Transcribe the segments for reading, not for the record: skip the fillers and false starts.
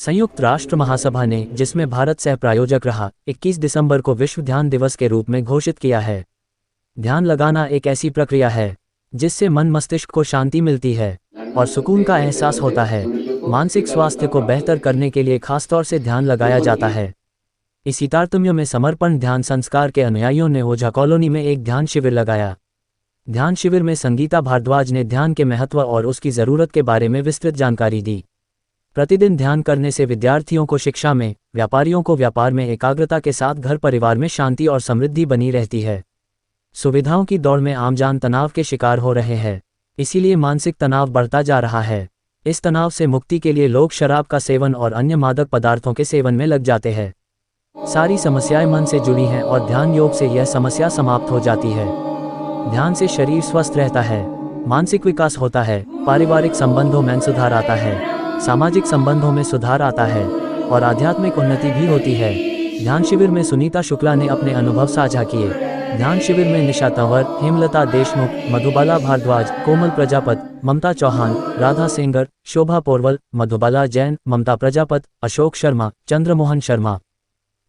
संयुक्त राष्ट्र महासभा ने, जिसमें भारत सह प्रायोजक रहा, 21 दिसंबर को विश्व ध्यान दिवस के रूप में घोषित किया है। ध्यान लगाना एक ऐसी प्रक्रिया है जिससे मन मस्तिष्क को शांति मिलती है और सुकून का एहसास होता है। मानसिक स्वास्थ्य को बेहतर करने के लिए खासतौर से ध्यान लगाया जाता है। इसी तारतम्य में समर्पण ध्यान संस्कार के अनुयायियों ने ओझा कॉलोनी में एक ध्यान शिविर लगाया। ध्यान शिविर में संगीता भारद्वाज ने ध्यान के महत्व और उसकी ज़रूरत के बारे में विस्तृत जानकारी दी। प्रतिदिन ध्यान करने से विद्यार्थियों को शिक्षा में, व्यापारियों को व्यापार में एकाग्रता के साथ घर परिवार में शांति और समृद्धि बनी रहती है। सुविधाओं की दौड़ में आमजन तनाव के शिकार हो रहे हैं, इसीलिए मानसिक तनाव बढ़ता जा रहा है। इस तनाव से मुक्ति के लिए लोग शराब का सेवन और अन्य मादक पदार्थों के सेवन में लग जाते हैं। सारी समस्याएं मन से जुड़ी हैं और ध्यान योग से यह समस्या समाप्त हो जाती है। ध्यान से शरीर स्वस्थ रहता है, मानसिक विकास होता है, पारिवारिक संबंधों में सुधार आता है, सामाजिक संबंधों में सुधार आता है और आध्यात्मिक उन्नति भी होती है। ध्यान शिविर में सुनीता शुक्ला ने अपने अनुभव साझा किए। ध्यान शिविर में निशा तंवर, हेमलता देशमुख, मधुबाला भारद्वाज, कोमल प्रजापत, ममता चौहान, राधा सेंगर, शोभा पोरवल, मधुबाला जैन, ममता प्रजापत, अशोक शर्मा, चंद्रमोहन शर्मा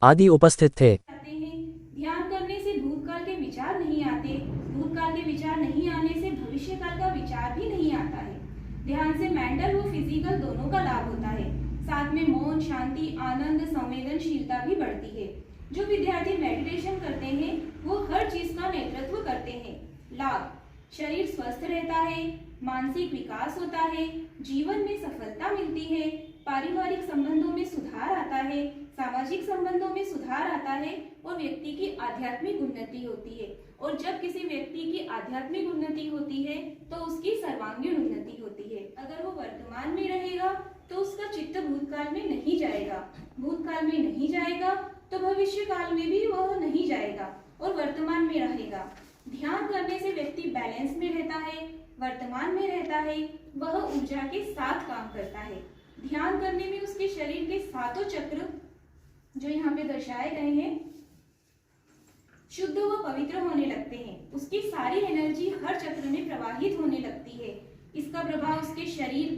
आदि उपस्थित थे। ध्यान करने से भूतकाल के विचार नहीं आते, भूतकाल के विचार नहीं आने से भविष्यकाल का विचार भी नहीं आता है। ध्यान से मेंटल व फिजिकल दोनों का लाभ होता है। साथ में मौन, शांति, आनंद, संवेदनशीलता भी बढ़ती है। जो विद्यार्थी मेडिटेशन करते हैं वो हर चीज का नेतृत्व करते हैं। लाभ: शरीर स्वस्थ रहता है, मानसिक विकास होता है, जीवन में सफलता मिलती है, पारिवारिक संबंधों में सुधार आता है, सामाजिक संबंधों में सुधार आता है और व्यक्ति की आध्यात्मिक उन्नति होती है। और जब किसी व्यक्ति की आध्यात्मिक उन्नति होती है तो उसकी सर्वांगीण उन्नति होती है। अगर वो वर्तमान में रहेगा तो उसका चित्त भूतकाल में नहीं जाएगा, भूतकाल में नहीं जाएगा तो भविष्य काल में भी वह नहीं जाएगा और वर्तमान में रहेगा। ध्यान करने से व्यक्ति बैलेंस में रहता है, वर्तमान में रहता है, वह ऊर्जा के साथ काम करता है। ध्यान करने में उसके शरीर के सातों चक्र जो यहाँ पे दर्शाए गए हैं शुद्ध व पवित्र होने लगते हैं। उसकी सारी एनर्जी हर चक्र में प्रवाहित होने लगती है। इसका प्रभाव उसके शरीर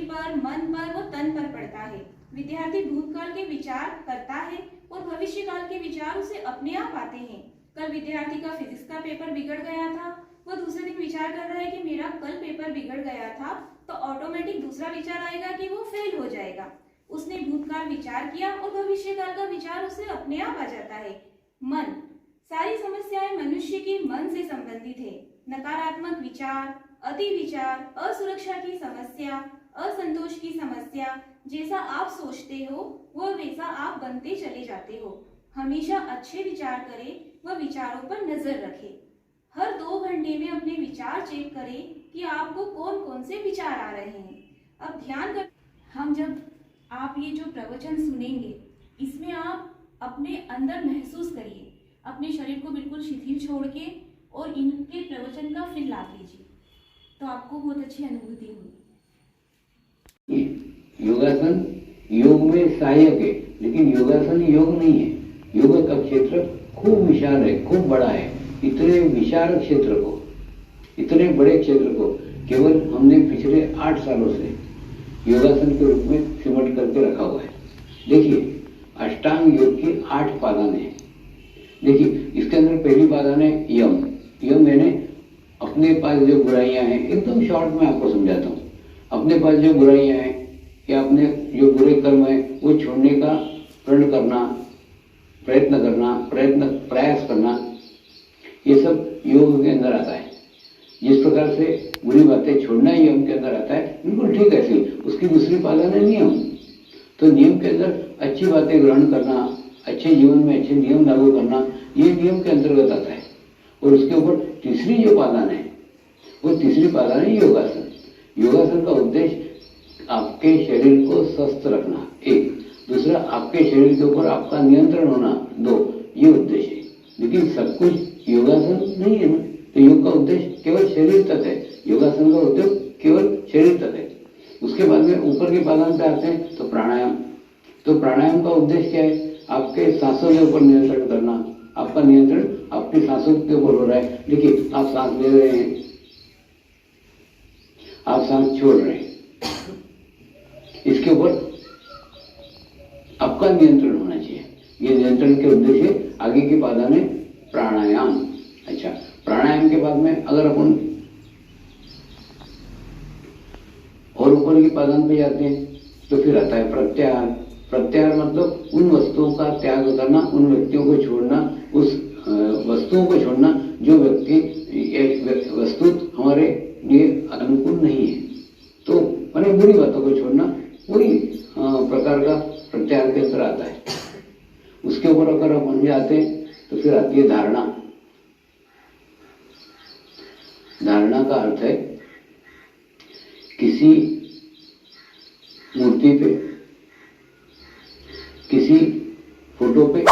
पर, मन पर व तन पर पड़ता है। विद्यार्थी भूतकाल के विचार करता है और भविष्यकाल के विचार उसे अपने आप आते हैं। कल विद्यार्थी का फिजिक्स का पेपर बिगड़ गया था, वह दूसरे दिन विचार कर रहा है कि मेरा कल पेपर बिगड़ गया था, तो ऑटोमेटिक दूसरा विचार आएगा कि वो फेल हो जाएगा। उसने भूतकाल विचार किया और भविष्यकाल का विचार उसे अपने आप आ जाता है। मन: सारी समस्याएं मनुष्य के मन से संबंधित है। नकारात्मक विचार, अति विचार, असुरक्षा की समस्या, असंतोष की समस्या, जैसा आप सोचते हो वो वैसा आप बनते चले जाते हो। हमेशा अच्छे विचार करें व विचारों पर नजर रखें। हर 2 घंटे में अपने विचार चेक करें कि आपको कौन कौन से विचार आ रहे हैं। अब ध्यान कर, जब आप ये जो प्रवचन सुनेंगे इसमें आप अपने अंदर महसूस करिए, अपने शरीर को बिल्कुल शिथिल छोड़ के और इनके प्रवचन का फिर लाभ लीजिए, तो आपको बहुत अच्छी अनुभूति होगी। योगासन योग में सहायक है, लेकिन योगासन योग नहीं है। योग का क्षेत्र खूब विशाल है, खूब बड़ा है। इतने विशाल क्षेत्र को, इतने बड़े क्षेत्र को केवल हमने पिछले 8 सालों से योगासन के रूप में सिमट करके रखा हुआ है। देखिए, अष्टांग योग की 8 पादान है। देखिए, इसके अंदर पहली पादान है यम। यम यानी अपने पास जो बुराइयां हैं, एकदम शॉर्ट में आपको समझाता हूँ। अपने पास जो बुराइयां हैं या अपने जो बुरे कर्म है वो छोड़ने का प्रण करना, प्रयास करना, ये सब योग के अंदर आता है। जिस प्रकार से बुरी बातें छोड़ना ही यम के अंदर आता है, बिल्कुल ठीक ऐसे ही उसकी दूसरी पालन है नियम। तो नियम के अंदर अच्छी बातें ग्रहण करना, अच्छे जीवन में अच्छे नियम लागू करना, ये नियम के अंतर्गत आता है। और उसके ऊपर तीसरी जो पादान है वो तीसरी पादान है योगासन। योगासन का उद्देश्य आपके शरीर को स्वस्थ रखना, एक। दूसरा, आपके शरीर के ऊपर आपका नियंत्रण होना, 2। ये उद्देश्य है। लेकिन सब कुछ योगासन नहीं है ना, तो योग का उद्देश्य केवल शरीर तक है, योगासन का उद्देश्य केवल शरीर तक है। उसके बाद में ऊपर के पादान पे आते हैं तो प्राणायाम। तो प्राणायाम का उद्देश्य क्या है? आपके सांसों के ऊपर नियंत्रण करना। आपका नियंत्रण आपकी सांसों के ऊपर हो रहा है। देखिए, आप सांस ले रहे हैं, आप सांस छोड़ रहे हैं, इसके ऊपर आपका नियंत्रण होना चाहिए। ये नियंत्रण के उद्देश्य आगे की पादा में प्राणायाम। अच्छा, प्राणायाम के बाद में अगर अपन और ऊपर की पादान पे जाते हैं तो फिर आता है प्रत्याहार। प्रत्याहार मतलब उन वस्तुओं का त्याग करना, उन व्यक्तियों को छोड़ना, उस वस्तुओं को छोड़ना जो व्यक्ति एक वस्तु हमारे लिए अनुकूल नहीं है। तो मैंने बुरी बातों को छोड़ना पूरी प्रकार का प्रत्याहार के अंदर आता है। उसके ऊपर अगर अपन जाते हैं तो फिर आती है धारणा। धारणा का अर्थ है किसी मूर्ति पे, किसी फोटो पे